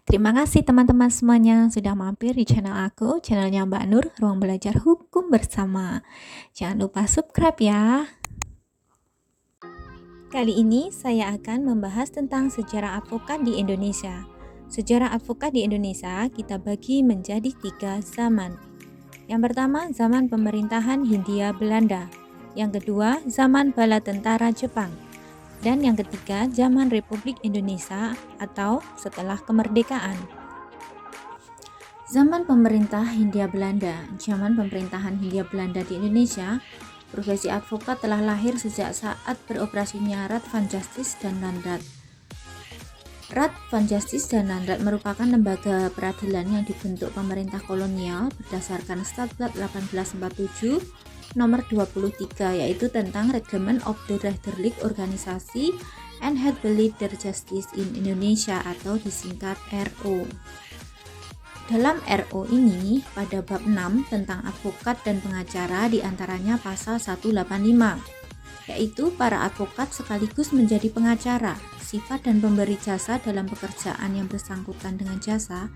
Terima kasih teman-teman semuanya sudah mampir di channel aku, channelnya Mbak Nur, Ruang Belajar Hukum Bersama. Jangan lupa subscribe ya. Kali ini saya akan membahas tentang sejarah advokat di Indonesia. Sejarah advokat di Indonesia kita bagi menjadi 3 zaman. Yang pertama, zaman pemerintahan Hindia Belanda. Yang kedua, zaman bala tentara Jepang. Dan yang ketiga, zaman Republik Indonesia atau setelah kemerdekaan. Zaman pemerintah Hindia Belanda. Zaman pemerintahan Hindia Belanda di Indonesia, profesi advokat telah lahir sejak saat beroperasinya Raad van Justice dan Landrat. Raad van Justice dan Landrat merupakan lembaga peradilan yang dibentuk pemerintah kolonial berdasarkan Stadblad 1847 nomor 23, yaitu tentang Reglement of the Rechterlijke Organisasi and Handbeheer der Justice in Indonesia atau disingkat RO. Dalam RO ini, pada bab 6 tentang advokat dan pengacara diantaranya pasal 185, yaitu para advokat sekaligus menjadi pengacara. Sifat dan pemberi jasa dalam pekerjaan yang bersangkutan dengan jasa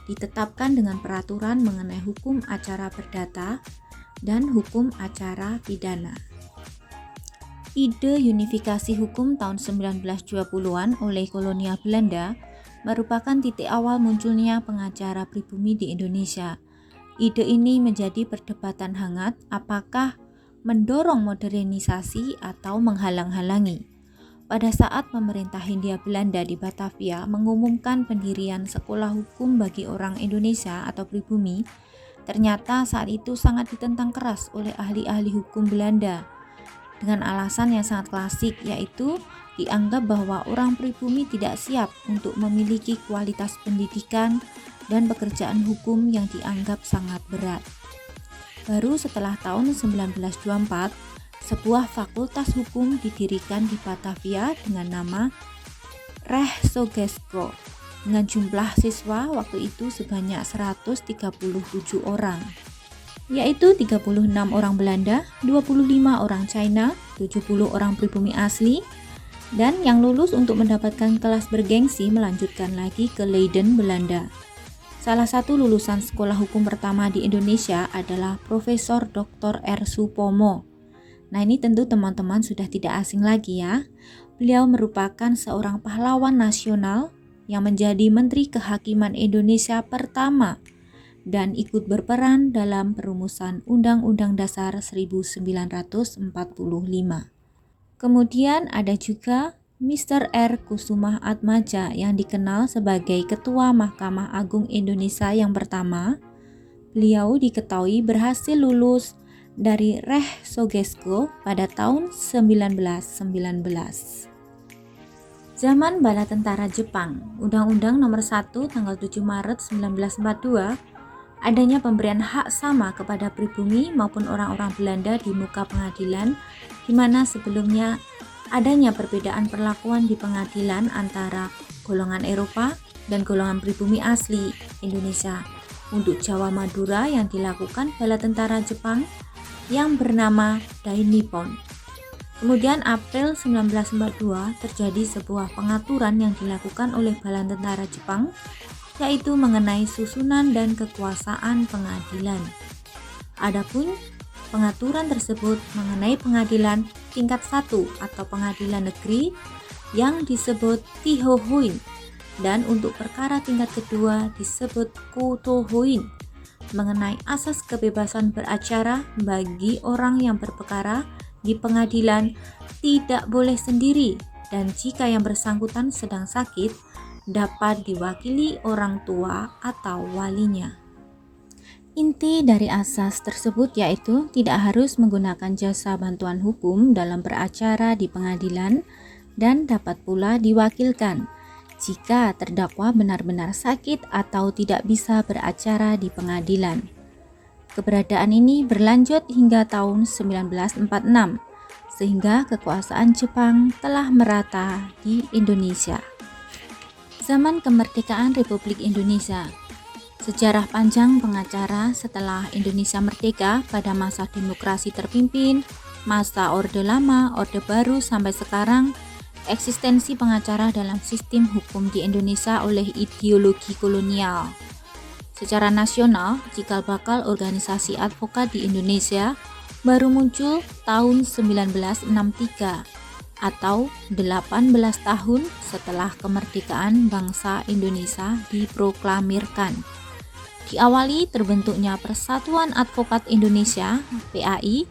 ditetapkan dengan peraturan mengenai hukum acara perdata dan hukum acara pidana. Ide unifikasi hukum tahun 1920-an oleh kolonial Belanda merupakan titik awal munculnya pengacara pribumi di Indonesia. Ide ini menjadi perdebatan hangat apakah mendorong modernisasi atau menghalang-halangi. Pada saat pemerintah Hindia Belanda di Batavia mengumumkan pendirian sekolah hukum bagi orang Indonesia atau pribumi, ternyata saat itu sangat ditentang keras oleh ahli-ahli hukum Belanda dengan alasan yang sangat klasik, yaitu dianggap bahwa orang pribumi tidak siap untuk memiliki kualitas pendidikan dan pekerjaan hukum yang dianggap sangat berat. Baru setelah tahun 1924, sebuah fakultas hukum didirikan di Batavia dengan nama Rechtsgeschiedskunde dengan jumlah siswa waktu itu sebanyak 137 orang, yaitu 36 orang Belanda, 25 orang China, 70 orang pribumi asli, dan yang lulus untuk mendapatkan kelas bergengsi melanjutkan lagi ke Leiden, Belanda. Salah satu lulusan sekolah hukum pertama di Indonesia adalah Profesor Dr. R. Supomo. Nah, ini tentu teman-teman sudah tidak asing lagi ya. Beliau merupakan seorang pahlawan nasional yang menjadi Menteri Kehakiman Indonesia pertama dan ikut berperan dalam perumusan Undang-Undang Dasar 1945. Kemudian ada juga Mr. R. Kusuma Atmaja yang dikenal sebagai Ketua Mahkamah Agung Indonesia yang pertama. Beliau diketahui berhasil lulus dari Rechtsgeschiedskunde pada tahun 1919. Zaman bala tentara Jepang, Undang-Undang Nomor 1 tanggal 7 Maret 1942, adanya pemberian hak sama kepada pribumi maupun orang-orang Belanda di muka pengadilan, di mana sebelumnya adanya perbedaan perlakuan di pengadilan antara golongan Eropa dan golongan pribumi asli Indonesia. Untuk Jawa Madura yang dilakukan bala tentara Jepang yang bernama Dai Nippon. Kemudian April 1942 terjadi sebuah pengaturan yang dilakukan oleh bala tentara Jepang, yaitu mengenai susunan dan kekuasaan pengadilan. Adapun pengaturan tersebut mengenai pengadilan tingkat 1 atau pengadilan negeri yang disebut Tihohuin, dan untuk perkara tingkat kedua disebut Kutohuin, mengenai asas kebebasan beracara bagi orang yang berperkara di pengadilan tidak boleh sendiri, dan jika yang bersangkutan sedang sakit dapat diwakili orang tua atau walinya. Inti dari asas tersebut yaitu tidak harus menggunakan jasa bantuan hukum dalam beracara di pengadilan dan dapat pula diwakilkan jika terdakwa benar-benar sakit atau tidak bisa beracara di pengadilan. Keberadaan ini berlanjut hingga tahun 1946, sehingga kekuasaan Jepang telah merata di Indonesia. Zaman kemerdekaan Republik Indonesia. Sejarah panjang pengacara setelah Indonesia merdeka pada masa demokrasi terpimpin, masa Orde Lama, Orde Baru sampai sekarang eksistensi pengacara dalam sistem hukum di Indonesia oleh ideologi kolonial. Secara nasional, cikal bakal organisasi advokat di Indonesia baru muncul tahun 1963 atau 18 tahun setelah kemerdekaan bangsa Indonesia diproklamirkan. Diawali terbentuknya Persatuan Advokat Indonesia (PAI)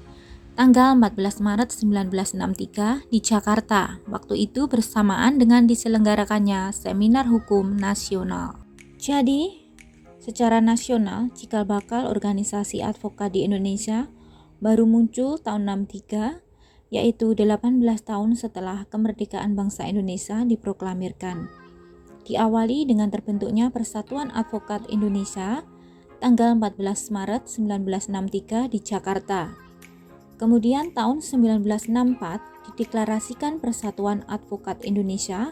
tanggal 14 Maret 1963 di Jakarta, waktu itu bersamaan dengan diselenggarakannya Seminar Hukum Nasional. Jadi, secara nasional, cikal bakal organisasi advokat di Indonesia baru muncul tahun 63, yaitu 18 tahun setelah kemerdekaan bangsa Indonesia diproklamirkan. Diawali dengan terbentuknya Persatuan Advokat Indonesia tanggal 14 Maret 1963 di Jakarta. Kemudian tahun 1964 dideklarasikan Persatuan Advokat Indonesia,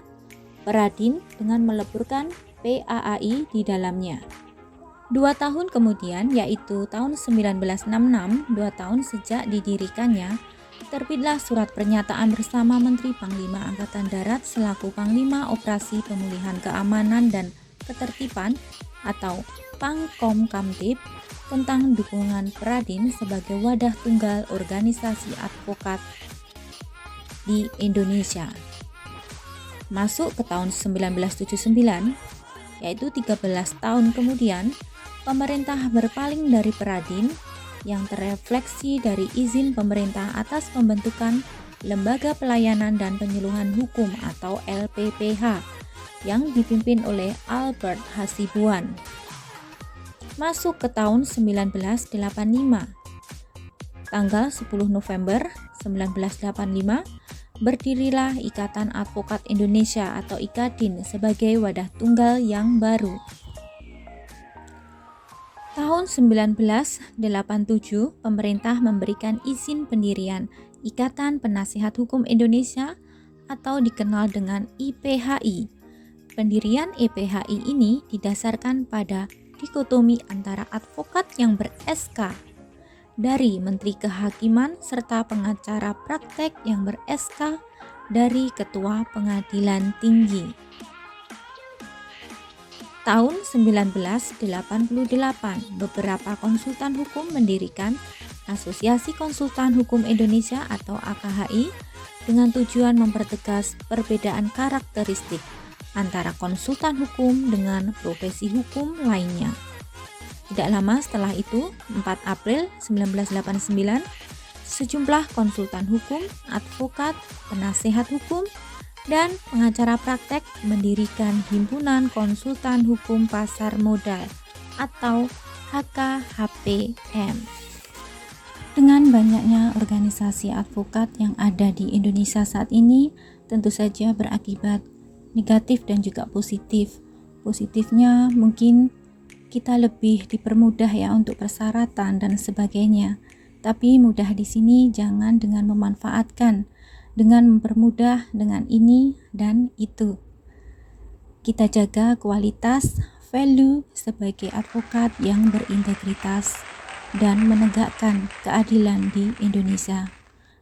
Peradin, dengan meleburkan PAAI di dalamnya. 2 tahun kemudian, yaitu tahun 1966, 2 tahun sejak didirikannya, terbitlah surat pernyataan bersama Menteri Panglima Angkatan Darat selaku Panglima Operasi Pemulihan Keamanan dan Ketertiban atau Pangkom Kamtib tentang dukungan Peradin sebagai wadah tunggal organisasi advokat di Indonesia. Masuk ke tahun 1979, yaitu 13 tahun kemudian, pemerintah berpaling dari Peradin yang terrefleksi dari izin pemerintah atas pembentukan Lembaga Pelayanan dan Penyuluhan Hukum atau LPPH yang dipimpin oleh Albert Hasibuan. Masuk ke tahun 1985. Tanggal 10 November 1985 berdirilah Ikatan Advokat Indonesia atau IKADIN sebagai wadah tunggal yang baru. Tahun 1987, pemerintah memberikan izin pendirian Ikatan Penasihat Hukum Indonesia atau dikenal dengan IPHI. Pendirian IPHI ini didasarkan pada dikotomi antara advokat yang ber-SK dari Menteri Kehakiman serta pengacara praktek yang ber-SK dari Ketua Pengadilan Tinggi. Tahun 1988, beberapa konsultan hukum mendirikan Asosiasi Konsultan Hukum Indonesia atau AKHI dengan tujuan mempertegas perbedaan karakteristik antara konsultan hukum dengan profesi hukum lainnya. Tidak lama setelah itu, 4 April 1989, sejumlah konsultan hukum, advokat, penasehat hukum, dan pengacara praktek mendirikan Himpunan Konsultan Hukum Pasar Modal atau HKHPM. Dengan banyaknya organisasi advokat yang ada di Indonesia saat ini, tentu saja berakibat negatif dan juga positif. Positifnya mungkin kita lebih dipermudah ya untuk persyaratan dan sebagainya. Tapi mudah di sini jangan dengan memanfaatkan, dengan mempermudah dengan ini dan itu. Kita jaga kualitas, value sebagai advokat yang berintegritas dan menegakkan keadilan di Indonesia.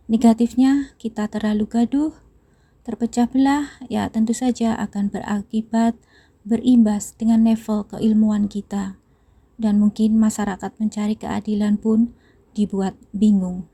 Negatifnya kita terlalu gaduh, terpecah belah, ya tentu saja akan berimbas dengan level keilmuan kita. Dan mungkin masyarakat mencari keadilan pun dibuat bingung.